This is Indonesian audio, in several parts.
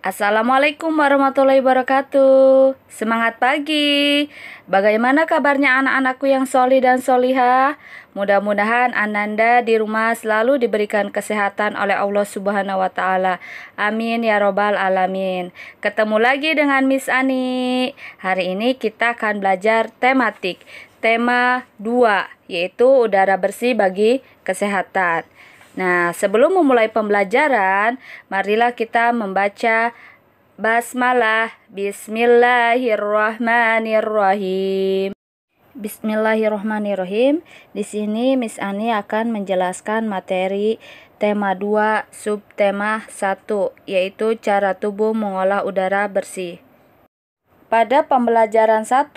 Assalamualaikum warahmatullahi wabarakatuh. Semangat pagi. Bagaimana kabarnya anak-anakku yang solih dan solihah? Mudah-mudahan Ananda di rumah selalu diberikan kesehatan oleh Allah Subhanahu wa Ta'ala. Amin ya Robbal 'Alamin. Ketemu lagi dengan Miss Ani. Hari ini kita akan belajar tematik. Tema 2, yaitu udara bersih bagi kesehatan. Nah, sebelum memulai pembelajaran, marilah kita membaca basmalah. Bismillahirrahmanirrahim. Bismillahirrahmanirrahim. Di sini Miss Ani akan menjelaskan materi tema 2, subtema 1, yaitu cara tubuh mengolah udara bersih. Pada pembelajaran 1,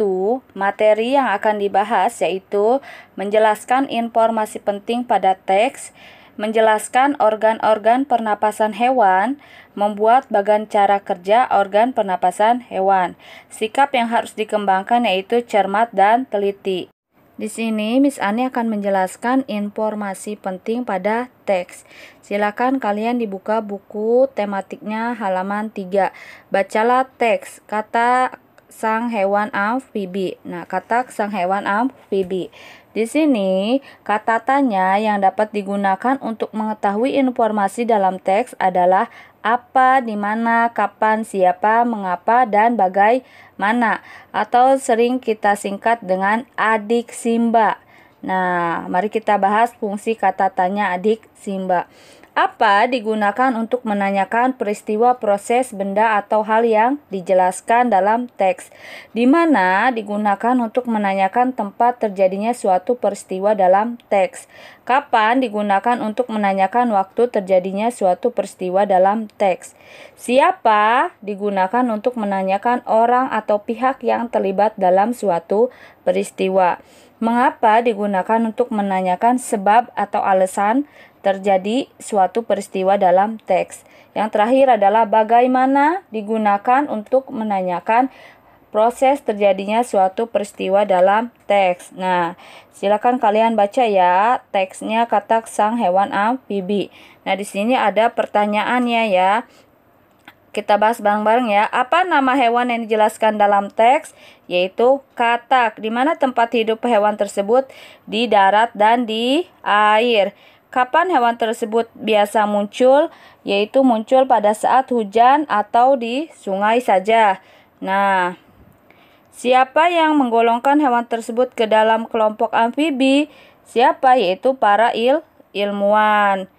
materi yang akan dibahas yaitu menjelaskan informasi penting pada teks, menjelaskan organ-organ pernapasan hewan, membuat bagan cara kerja organ pernapasan hewan. Sikap yang harus dikembangkan yaitu cermat dan teliti. Di sini Miss Ani akan menjelaskan informasi penting pada teks. Silakan kalian dibuka buku tematiknya halaman 3. Bacalah teks kata sang hewan amfibi. Nah, kata sang hewan amfibi. Di sini, kata tanya yang dapat digunakan untuk mengetahui informasi dalam teks adalah apa, di mana, kapan, siapa, mengapa, dan bagaimana. Atau sering kita singkat dengan adik Simba. Nah, mari kita bahas fungsi kata tanya adik Simba. Apa digunakan untuk menanyakan peristiwa, proses, benda, atau hal yang dijelaskan dalam teks. Di mana digunakan untuk menanyakan tempat terjadinya suatu peristiwa dalam teks. Kapan digunakan untuk menanyakan waktu terjadinya suatu peristiwa dalam teks. Siapa digunakan untuk menanyakan orang atau pihak yang terlibat dalam suatu peristiwa. Mengapa digunakan untuk menanyakan sebab atau alasan terjadi suatu peristiwa dalam teks. Yang terakhir adalah bagaimana digunakan untuk menanyakan proses terjadinya suatu peristiwa dalam teks. Nah, silakan kalian baca ya teksnya kata sang hewan amfibi. Nah, di sini ada pertanyaannya ya. Kita bahas bareng-bareng ya. Apa nama hewan yang dijelaskan dalam teks? Yaitu katak. Di mana tempat hidup hewan tersebut? Di darat dan di air. Kapan hewan tersebut biasa muncul? Yaitu muncul pada saat hujan atau di sungai saja. Nah, siapa yang menggolongkan hewan tersebut ke dalam kelompok amfibi? Siapa? Yaitu para ilmuwan.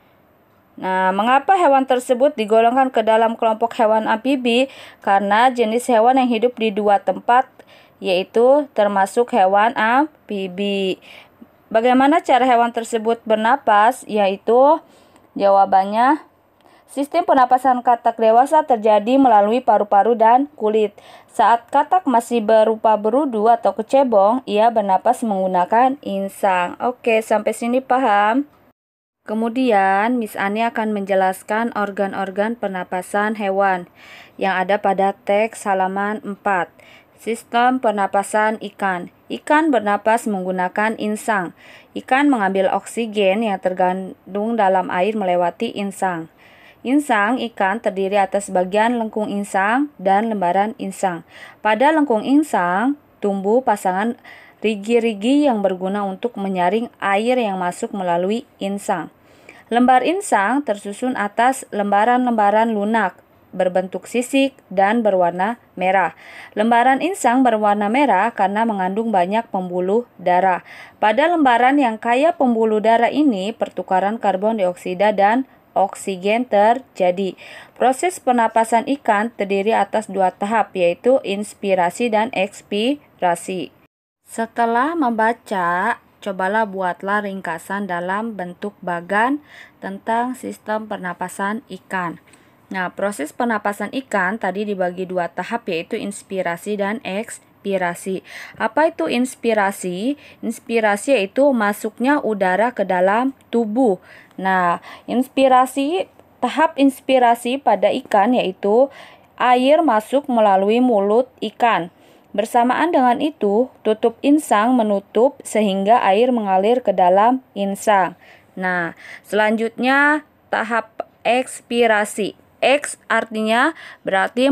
Nah, mengapa hewan tersebut digolongkan ke dalam kelompok hewan amfibi? Karena jenis hewan yang hidup di dua tempat, yaitu termasuk hewan amfibi. Bagaimana cara hewan tersebut bernapas? Yaitu jawabannya, sistem pernapasan katak dewasa terjadi melalui paru-paru dan kulit. Saat katak masih berupa berudu atau kecebong, ia bernapas menggunakan insang. Oke, sampai sini paham? Kemudian, Miss Ani akan menjelaskan organ-organ pernapasan hewan yang ada pada teks halaman 4. Sistem pernapasan ikan. Ikan bernapas menggunakan insang. Ikan mengambil oksigen yang terkandung dalam air melewati insang. Insang ikan terdiri atas bagian lengkung insang dan lembaran insang. Pada lengkung insang, tumbuh pasangan rigi-rigi yang berguna untuk menyaring air yang masuk melalui insang. Lembar insang tersusun atas lembaran-lembaran lunak berbentuk sisik dan berwarna merah. Lembaran insang berwarna merah karena mengandung banyak pembuluh darah. Pada lembaran yang kaya pembuluh darah ini, pertukaran karbon dioksida dan oksigen terjadi. Proses pernapasan ikan terdiri atas dua tahap, yaitu inspirasi dan ekspirasi. Setelah membaca, cobalah buatlah ringkasan dalam bentuk bagan tentang sistem pernapasan ikan. Nah, proses pernapasan ikan tadi dibagi dua tahap, yaitu inspirasi dan ekspirasi. Apa itu inspirasi? Inspirasi yaitu masuknya udara ke dalam tubuh. Nah, tahap inspirasi pada ikan yaitu air masuk melalui mulut ikan. Bersamaan dengan itu, tutup insang menutup sehingga air mengalir ke dalam insang. Nah, selanjutnya tahap ekspirasi. X artinya berarti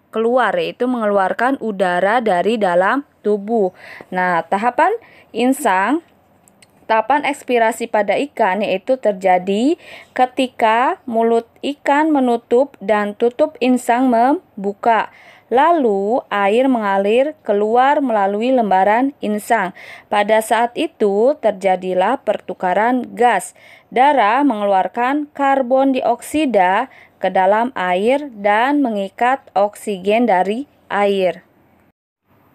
keluar, yaitu mengeluarkan udara dari dalam tubuh. Nah, tahapan ekspirasi pada ikan yaitu terjadi ketika mulut ikan menutup dan tutup insang membuka. Lalu air mengalir keluar melalui lembaran insang. Pada saat itu terjadilah pertukaran gas. Darah mengeluarkan karbon dioksida ke dalam air dan mengikat oksigen dari air.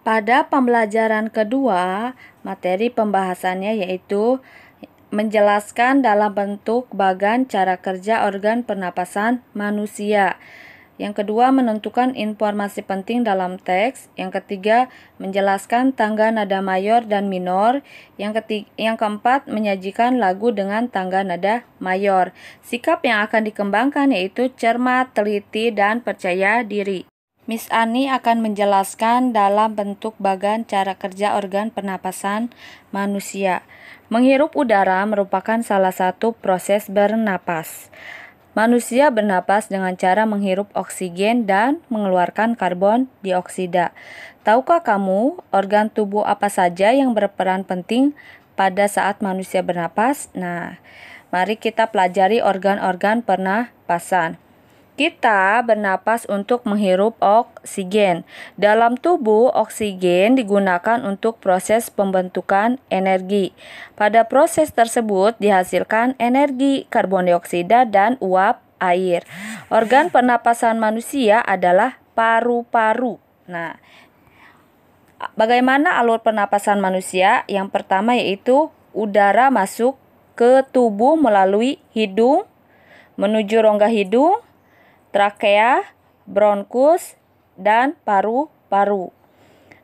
Pada pembelajaran kedua, materi pembahasannya yaitu menjelaskan dalam bentuk bagan cara kerja organ pernapasan manusia. Yang kedua, menentukan informasi penting dalam teks. Yang ketiga, menjelaskan tangga nada mayor dan minor. Yang keempat, menyajikan lagu dengan tangga nada mayor. Sikap yang akan dikembangkan yaitu cermat, teliti, dan percaya diri. Miss Ani akan menjelaskan dalam bentuk bagan cara kerja organ pernapasan manusia. Menghirup udara merupakan salah satu proses bernapas. Manusia bernapas dengan cara menghirup oksigen dan mengeluarkan karbon dioksida. Tahukah kamu organ tubuh apa saja yang berperan penting pada saat manusia bernapas? Nah, mari kita pelajari organ-organ pernapasan. Kita bernapas untuk menghirup oksigen. Dalam tubuh, oksigen digunakan untuk proses pembentukan energi. Pada proses tersebut dihasilkan energi, karbon dioksida, dan uap air. Organ pernapasan manusia adalah paru-paru. Nah, bagaimana alur pernapasan manusia? Yang pertama yaitu udara masuk ke tubuh melalui hidung, menuju rongga hidung, trakea, bronkus, dan paru-paru.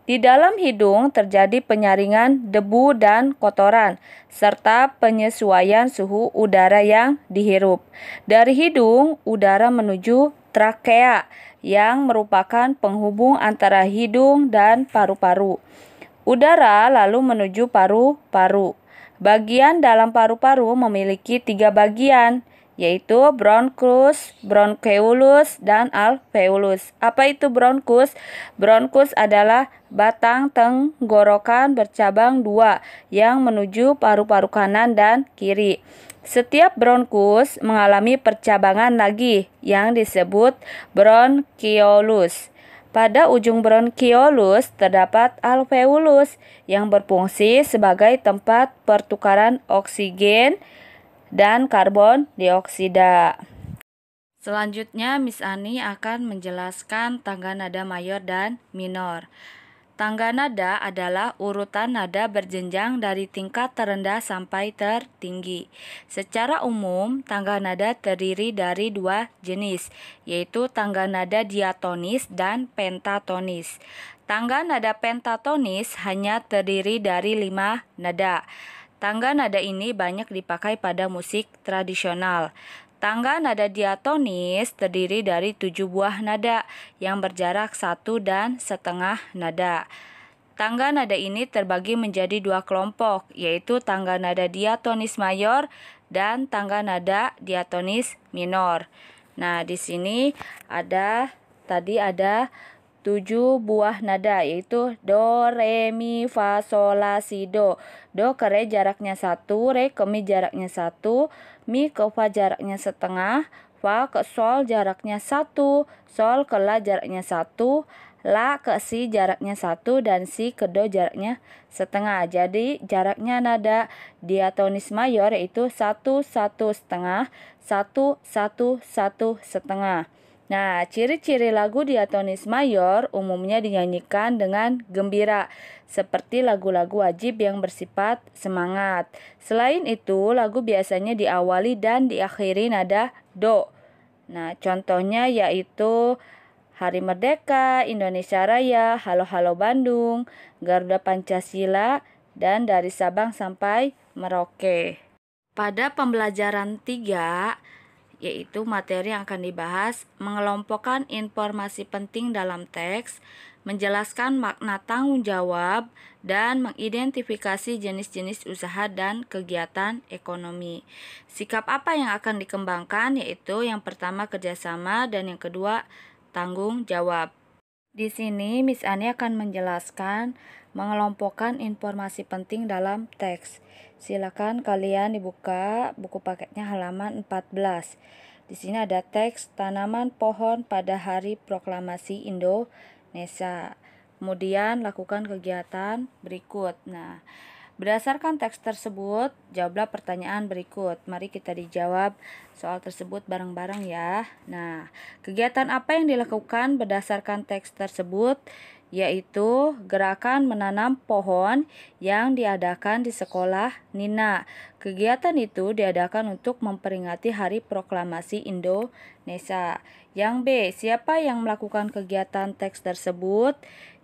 Di dalam hidung terjadi penyaringan debu dan kotoran, serta penyesuaian suhu udara yang dihirup. Dari hidung, udara menuju trakea, yang merupakan penghubung antara hidung dan paru-paru. Udara lalu menuju paru-paru. Bagian dalam paru-paru memiliki 3 bagian, yaitu bronkus, bronkeolus, dan alveolus. Apa itu bronkus? Bronkus adalah batang tenggorokan bercabang 2 yang menuju paru-paru kanan dan kiri. Setiap bronkus mengalami percabangan lagi yang disebut bronkiolus. Pada ujung bronkiolus terdapat alveolus yang berfungsi sebagai tempat pertukaran oksigen dan karbon dioksida. Selanjutnya, Miss Ani akan menjelaskan tangga nada mayor dan minor. Tangga nada adalah urutan nada berjenjang dari tingkat terendah sampai tertinggi. Secara umum, tangga nada terdiri dari 2 jenis, yaitu tangga nada diatonis dan pentatonis. Tangga nada pentatonis hanya terdiri dari 5 nada. Tangga nada ini banyak dipakai pada musik tradisional. Tangga nada diatonis terdiri dari 7 buah nada yang berjarak 1,5 nada. Tangga nada ini terbagi menjadi 2 kelompok, yaitu tangga nada diatonis mayor dan tangga nada diatonis minor. Nah, di sini ada 7 buah nada, yaitu do, re, mi, fa, sol, la, si, do. Do ke re jaraknya 1, re ke mi jaraknya 1, mi ke fa jaraknya setengah, fa ke sol jaraknya 1, sol ke la jaraknya 1, la ke si jaraknya 1, dan si ke do jaraknya setengah. Jadi jaraknya nada diatonis mayor yaitu 1, 1 setengah, 1, 1, 1 setengah. Nah, ciri-ciri lagu diatonis mayor umumnya dinyanyikan dengan gembira, seperti lagu-lagu wajib yang bersifat semangat. Selain itu, lagu biasanya diawali dan diakhiri nada do. Nah, contohnya yaitu Hari Merdeka, Indonesia Raya, Halo Halo Bandung, Garuda Pancasila, dan Dari Sabang sampai Merauke. Pada pembelajaran 3, yaitu materi yang akan dibahas, mengelompokkan informasi penting dalam teks, menjelaskan makna tanggung jawab, dan mengidentifikasi jenis-jenis usaha dan kegiatan ekonomi. Sikap apa yang akan dikembangkan? Yaitu yang pertama kerjasama dan yang kedua tanggung jawab. Di sini Miss Ani akan menjelaskan mengelompokkan informasi penting dalam teks. Silakan kalian dibuka buku paketnya halaman 14. Di sini ada teks tanaman pohon pada Hari Proklamasi Indonesia. Kemudian lakukan kegiatan berikut. Nah, berdasarkan teks tersebut, jawablah pertanyaan berikut. Mari kita dijawab soal tersebut bareng-bareng ya. Nah, kegiatan apa yang dilakukan berdasarkan teks tersebut? Yaitu gerakan menanam pohon yang diadakan di sekolah Nina. Kegiatan itu diadakan untuk memperingati Hari Proklamasi Indonesia. Yang B, siapa yang melakukan kegiatan teks tersebut?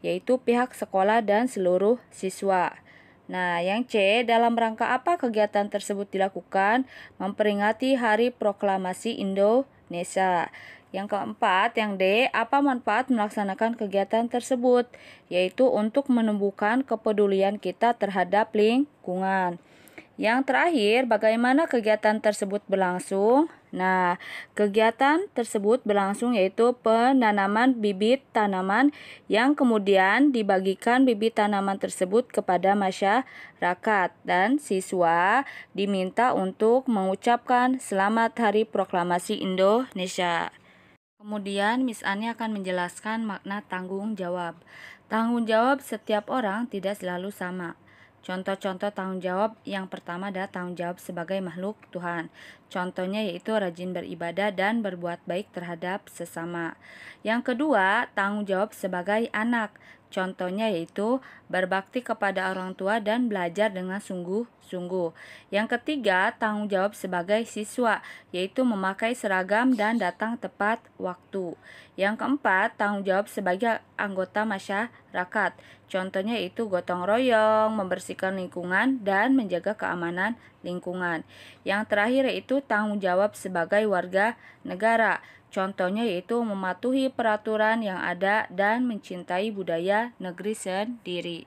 Yaitu pihak sekolah dan seluruh siswa. Nah, yang C, dalam rangka apa kegiatan tersebut dilakukan? Memperingati Hari Proklamasi Indonesia. Yang keempat, yang D, apa manfaat melaksanakan kegiatan tersebut? Yaitu untuk menumbuhkan kepedulian kita terhadap lingkungan. Yang terakhir, bagaimana kegiatan tersebut berlangsung? Nah, kegiatan tersebut berlangsung yaitu penanaman bibit tanaman yang kemudian dibagikan bibit tanaman tersebut kepada masyarakat dan siswa diminta untuk mengucapkan Selamat Hari Proklamasi Indonesia. Kemudian Miss Ani akan menjelaskan makna tanggung jawab. Tanggung jawab setiap orang tidak selalu sama. Contoh-contoh tanggung jawab yang pertama adalah tanggung jawab sebagai makhluk Tuhan. Contohnya yaitu rajin beribadah dan berbuat baik terhadap sesama. Yang kedua, tanggung jawab sebagai anak. Contohnya yaitu berbakti kepada orang tua dan belajar dengan sungguh-sungguh. Yang ketiga, tanggung jawab sebagai siswa, yaitu memakai seragam dan datang tepat waktu. Yang keempat, tanggung jawab sebagai anggota masyarakat. Contohnya yaitu gotong royong, membersihkan lingkungan, dan menjaga keamanan lingkungan. Yang terakhir yaitu tanggung jawab sebagai warga negara. Contohnya yaitu mematuhi peraturan yang ada dan mencintai budaya negeri sendiri.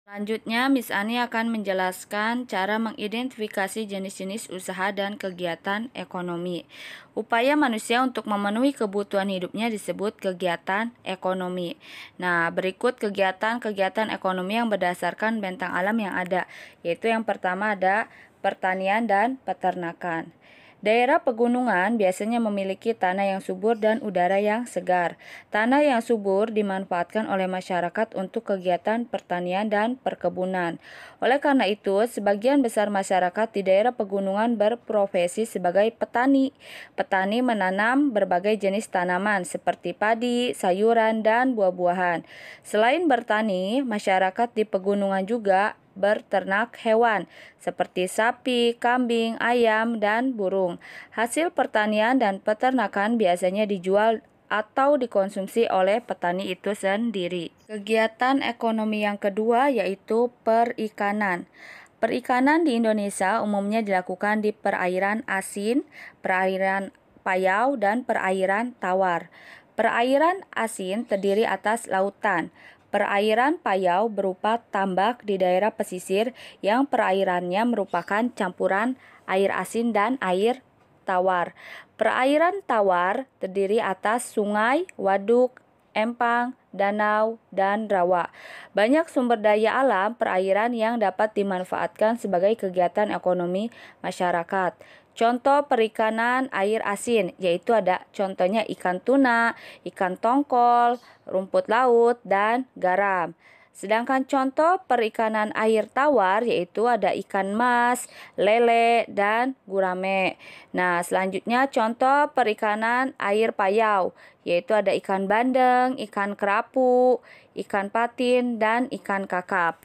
Selanjutnya, Miss Ani akan menjelaskan cara mengidentifikasi jenis-jenis usaha dan kegiatan ekonomi. Upaya manusia untuk memenuhi kebutuhan hidupnya disebut kegiatan ekonomi. Nah, berikut kegiatan-kegiatan ekonomi yang berdasarkan bentang alam yang ada, yaitu yang pertama ada pertanian dan peternakan. Daerah pegunungan biasanya memiliki tanah yang subur dan udara yang segar. Tanah yang subur dimanfaatkan oleh masyarakat untuk kegiatan pertanian dan perkebunan. Oleh karena itu, sebagian besar masyarakat di daerah pegunungan berprofesi sebagai petani. Petani menanam berbagai jenis tanaman seperti padi, sayuran, dan buah-buahan. Selain bertani, masyarakat di pegunungan juga berternak hewan seperti sapi, kambing, ayam, dan burung. Hasil pertanian dan peternakan biasanya dijual atau dikonsumsi oleh petani itu sendiri. Kegiatan ekonomi yang kedua yaitu perikanan. Perikanan di Indonesia umumnya dilakukan di perairan asin, perairan payau, dan perairan tawar. Perairan asin terdiri atas lautan. Perairan payau berupa tambak di daerah pesisir yang perairannya merupakan campuran air asin dan air tawar. Perairan tawar terdiri atas sungai, waduk, empang, danau, dan rawa. Banyak sumber daya alam perairan yang dapat dimanfaatkan sebagai kegiatan ekonomi masyarakat. Contoh perikanan air asin, yaitu ada contohnya ikan tuna, ikan tongkol, rumput laut, dan garam. Sedangkan contoh perikanan air tawar yaitu ada ikan mas, lele, dan gurame. Nah, selanjutnya contoh perikanan air payau yaitu ada ikan bandeng, ikan kerapu, ikan patin, dan ikan kakap.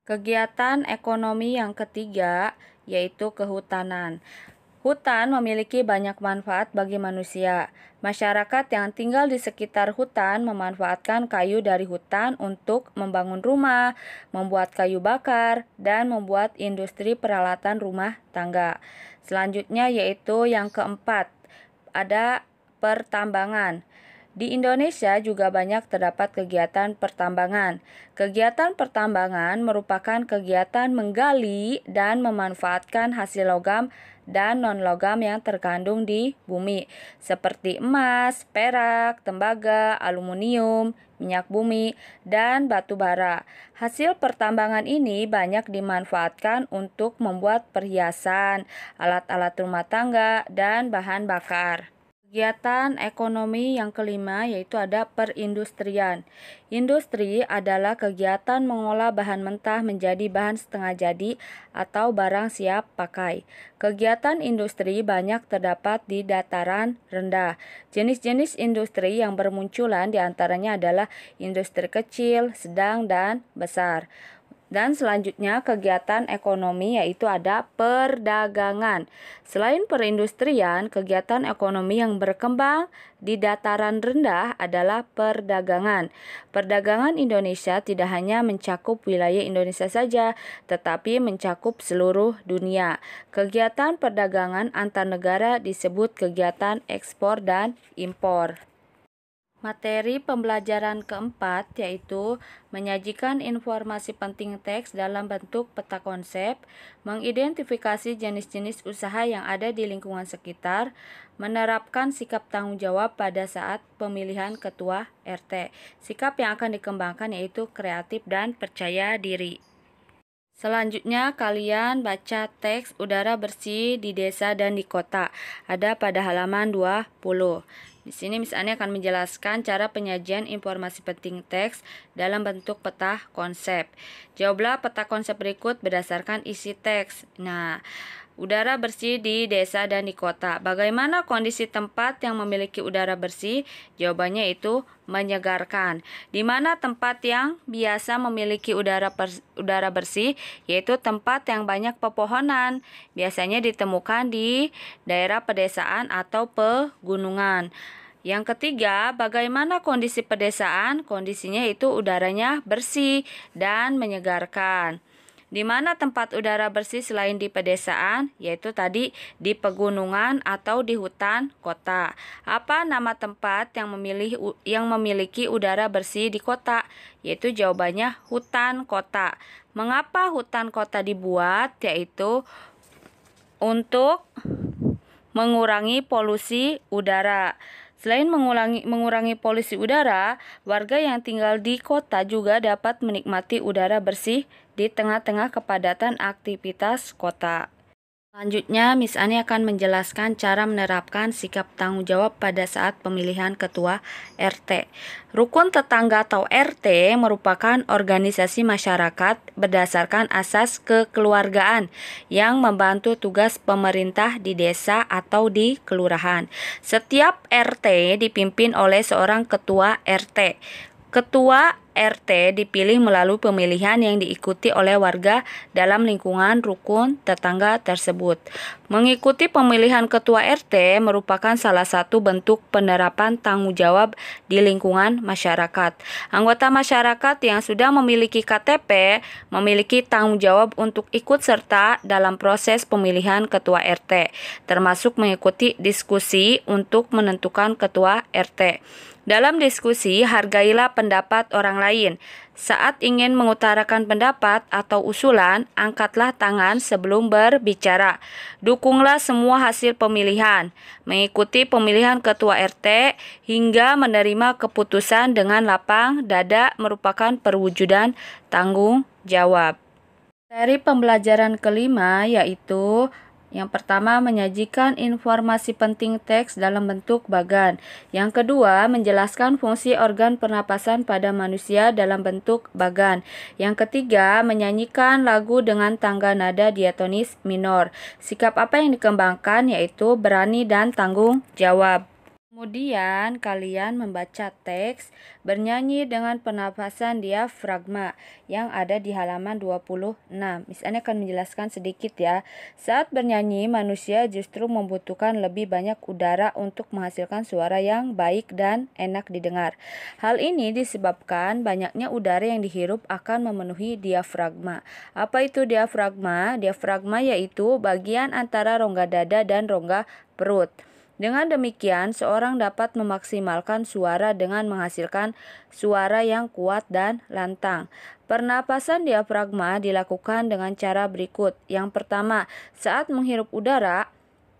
Kegiatan ekonomi yang ketiga yaitu kehutanan. Hutan memiliki banyak manfaat bagi manusia. Masyarakat yang tinggal di sekitar hutan memanfaatkan kayu dari hutan untuk membangun rumah, membuat kayu bakar, dan membuat industri peralatan rumah tangga. Selanjutnya yaitu yang keempat, ada pertambangan. Di Indonesia juga banyak terdapat kegiatan pertambangan. Kegiatan pertambangan merupakan kegiatan menggali dan memanfaatkan hasil logam dan non-logam yang terkandung di bumi, seperti emas, perak, tembaga, aluminium, minyak bumi, dan batu bara. Hasil pertambangan ini banyak dimanfaatkan untuk membuat perhiasan, alat-alat rumah tangga, dan bahan bakar. Kegiatan ekonomi yang kelima yaitu ada perindustrian. Industri adalah kegiatan mengolah bahan mentah menjadi bahan setengah jadi atau barang siap pakai. Kegiatan industri banyak terdapat di dataran rendah. Jenis-jenis industri yang bermunculan diantaranya adalah industri kecil, sedang, dan besar. Dan selanjutnya kegiatan ekonomi yaitu ada perdagangan. Selain perindustrian, kegiatan ekonomi yang berkembang di dataran rendah adalah perdagangan. Perdagangan Indonesia tidak hanya mencakup wilayah Indonesia saja, tetapi mencakup seluruh dunia. Kegiatan perdagangan antar negara disebut kegiatan ekspor dan impor. Materi pembelajaran keempat yaitu menyajikan informasi penting teks dalam bentuk peta konsep, mengidentifikasi jenis-jenis usaha yang ada di lingkungan sekitar, menerapkan sikap tanggung jawab pada saat pemilihan ketua RT. Sikap yang akan dikembangkan yaitu kreatif dan percaya diri. Selanjutnya kalian baca teks udara bersih di desa dan di kota. Ada pada halaman 20. Di sini misalnya akan menjelaskan cara penyajian informasi penting teks dalam bentuk peta konsep. Jawablah peta konsep berikut berdasarkan isi teks. Nah, udara bersih di desa dan di kota. Bagaimana kondisi tempat yang memiliki udara bersih? Jawabannya itu menyegarkan. Di mana tempat yang biasa memiliki udara bersih? Yaitu tempat yang banyak pepohonan. Biasanya ditemukan di daerah pedesaan atau pegunungan. Yang ketiga, bagaimana kondisi pedesaan? Kondisinya itu udaranya bersih dan menyegarkan. Di mana tempat udara bersih selain di pedesaan, yaitu tadi di pegunungan atau di hutan kota. Apa nama tempat yang memiliki udara bersih di kota? Yaitu jawabannya hutan kota. Mengapa hutan kota dibuat? Yaitu untuk mengurangi polusi udara. Selain mengurangi polusi udara, warga yang tinggal di kota juga dapat menikmati udara bersih di tengah-tengah kepadatan aktivitas kota. Selanjutnya, Miss Ani akan menjelaskan cara menerapkan sikap tanggung jawab pada saat pemilihan ketua RT. Rukun tetangga atau RT merupakan organisasi masyarakat berdasarkan asas kekeluargaan yang membantu tugas pemerintah di desa atau di kelurahan. Setiap RT dipimpin oleh seorang ketua RT. Ketua RT dipilih melalui pemilihan yang diikuti oleh warga dalam lingkungan rukun tetangga tersebut. Mengikuti pemilihan ketua RT merupakan salah satu bentuk penerapan tanggung jawab di lingkungan masyarakat. Anggota masyarakat yang sudah memiliki KTP memiliki tanggung jawab untuk ikut serta dalam proses pemilihan ketua RT, termasuk mengikuti diskusi untuk menentukan ketua RT. Dalam diskusi, hargailah pendapat orang lain. Saat ingin mengutarakan pendapat atau usulan, angkatlah tangan sebelum berbicara. Dukunglah semua hasil pemilihan. Mengikuti pemilihan ketua RT hingga menerima keputusan dengan lapang dada merupakan perwujudan tanggung jawab. Dari pembelajaran kelima yaitu yang pertama, menyajikan informasi penting teks dalam bentuk bagan. Yang kedua, menjelaskan fungsi organ pernapasan pada manusia dalam bentuk bagan. Yang ketiga, menyanyikan lagu dengan tangga nada diatonis minor. Sikap apa yang dikembangkan yaitu berani dan tanggung jawab. Kemudian kalian membaca teks bernyanyi dengan pernapasan diafragma yang ada di halaman 26. Miss Ani akan menjelaskan sedikit ya. Saat bernyanyi, manusia justru membutuhkan lebih banyak udara untuk menghasilkan suara yang baik dan enak didengar. Hal ini disebabkan banyaknya udara yang dihirup akan memenuhi diafragma. Apa itu diafragma? Diafragma yaitu bagian antara rongga dada dan rongga perut. Dengan demikian, seorang dapat memaksimalkan suara dengan menghasilkan suara yang kuat dan lantang. Pernapasan diafragma dilakukan dengan cara berikut. Yang pertama, saat menghirup udara,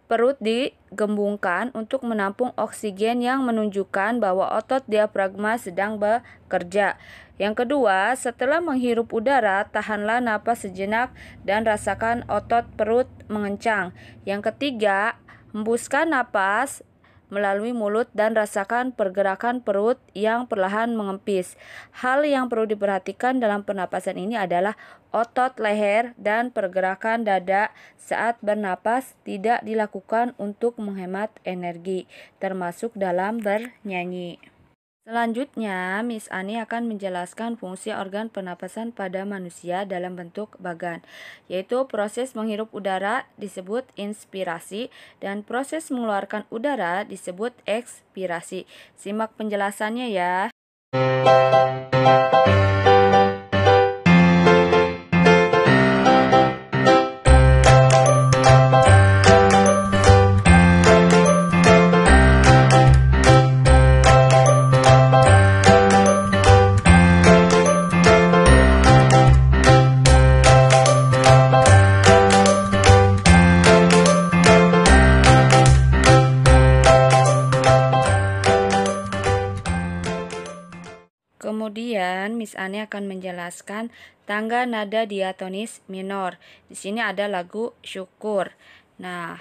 perut digembungkan untuk menampung oksigen yang menunjukkan bahwa otot diafragma sedang bekerja. Yang kedua, setelah menghirup udara, tahanlah napas sejenak dan rasakan otot perut mengencang. Yang ketiga, hembuskan napas melalui mulut dan rasakan pergerakan perut yang perlahan mengempis. Hal yang perlu diperhatikan dalam pernapasan ini adalah otot leher dan pergerakan dada saat bernapas tidak dilakukan untuk menghemat energi, termasuk dalam bernyanyi. Selanjutnya, Miss Ani akan menjelaskan fungsi organ pernapasan pada manusia dalam bentuk bagan, yaitu proses menghirup udara disebut inspirasi dan proses mengeluarkan udara disebut ekspirasi. Simak penjelasannya ya. Kemudian, Miss Ani akan menjelaskan tangga nada diatonis minor. Di sini ada lagu Syukur. Nah,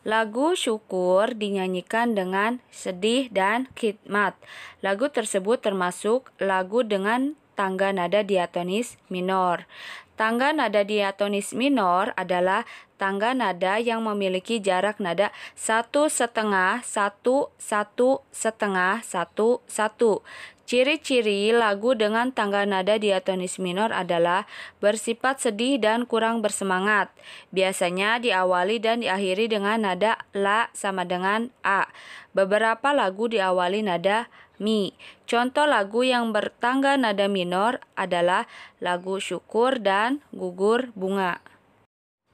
lagu Syukur dinyanyikan dengan sedih dan khidmat. Lagu tersebut termasuk lagu dengan tangga nada diatonis minor. Tangga nada diatonis minor adalah tangga nada yang memiliki jarak nada 1,5, 1, 1, setengah, 1, 1. Ciri-ciri lagu dengan tangga nada diatonis minor adalah bersifat sedih dan kurang bersemangat. Biasanya diawali dan diakhiri dengan nada La sama dengan A. Beberapa lagu diawali nada Mi. Contoh lagu yang bertangga nada minor adalah lagu Syukur dan Gugur Bunga.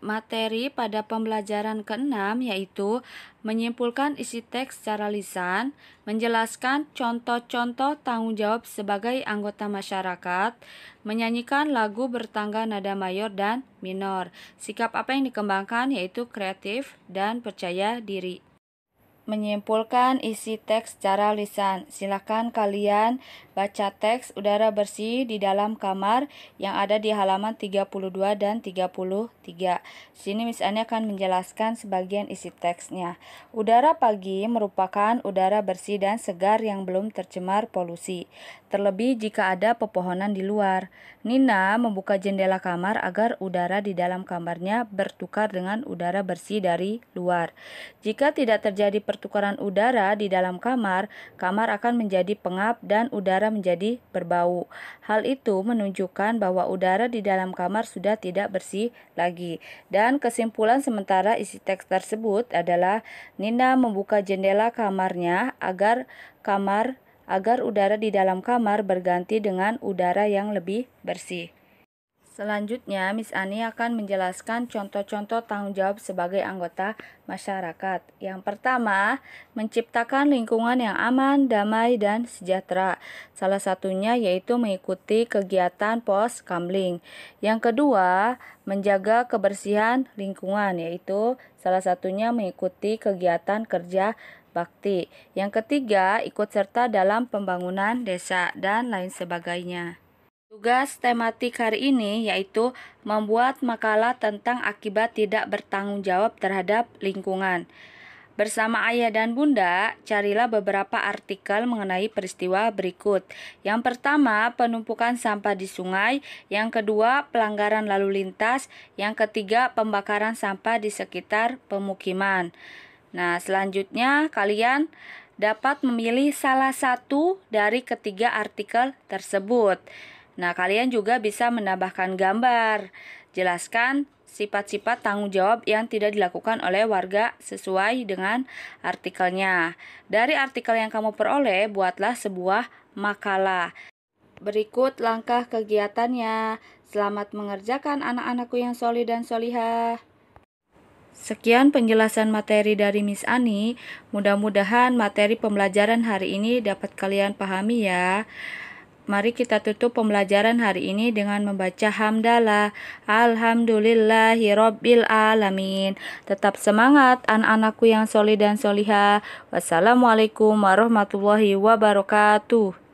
Materi pada pembelajaran ke-6 yaitu menyimpulkan isi teks secara lisan, menjelaskan contoh-contoh tanggung jawab sebagai anggota masyarakat, menyanyikan lagu bertangga nada mayor dan minor. Sikap apa yang dikembangkan yaitu kreatif dan percaya diri. Menyimpulkan isi teks secara lisan. Silakan kalian baca teks udara bersih di dalam kamar yang ada di halaman 32 dan 33. Sini Miss Ani akan menjelaskan sebagian isi teksnya. Udara pagi merupakan udara bersih dan segar yang belum tercemar polusi, terlebih jika ada pepohonan di luar. Nina membuka jendela kamar agar udara di dalam kamarnya bertukar dengan udara bersih dari luar. Jika tidak terjadi pertukaran udara di dalam kamar, kamar akan menjadi pengap dan udara menjadi berbau. Hal itu menunjukkan bahwa udara di dalam kamar sudah tidak bersih lagi. Dan kesimpulan sementara isi teks tersebut adalah Nina membuka jendela kamarnya agar udara di dalam kamar berganti dengan udara yang lebih bersih. Selanjutnya, Miss Ani akan menjelaskan contoh-contoh tanggung jawab sebagai anggota masyarakat. Yang pertama, menciptakan lingkungan yang aman, damai, dan sejahtera. Salah satunya yaitu mengikuti kegiatan pos kamling. Yang kedua, menjaga kebersihan lingkungan, yaitu salah satunya mengikuti kegiatan kerja bakti. Yang ketiga, ikut serta dalam pembangunan desa, dan lain sebagainya. Tugas tematik hari ini yaitu membuat makalah tentang akibat tidak bertanggung jawab terhadap lingkungan. Bersama ayah dan bunda, carilah beberapa artikel mengenai peristiwa berikut. Yang pertama, penumpukan sampah di sungai. Yang kedua, pelanggaran lalu lintas. Yang ketiga, pembakaran sampah di sekitar pemukiman. Nah, selanjutnya kalian dapat memilih salah satu dari ketiga artikel tersebut. Nah, kalian juga bisa menambahkan gambar. Jelaskan sifat-sifat tanggung jawab yang tidak dilakukan oleh warga sesuai dengan artikelnya. Dari artikel yang kamu peroleh, buatlah sebuah makalah. Berikut langkah kegiatannya. Selamat mengerjakan anak-anakku yang solih dan solihah. Sekian penjelasan materi dari Miss Ani. Mudah-mudahan materi pembelajaran hari ini dapat kalian pahami ya. Mari kita tutup pembelajaran hari ini dengan membaca hamdalah. Alhamdulillahirabbil alamin. Tetap semangat anak-anakku yang solih dan solihah. Wassalamualaikum warahmatullahi wabarakatuh.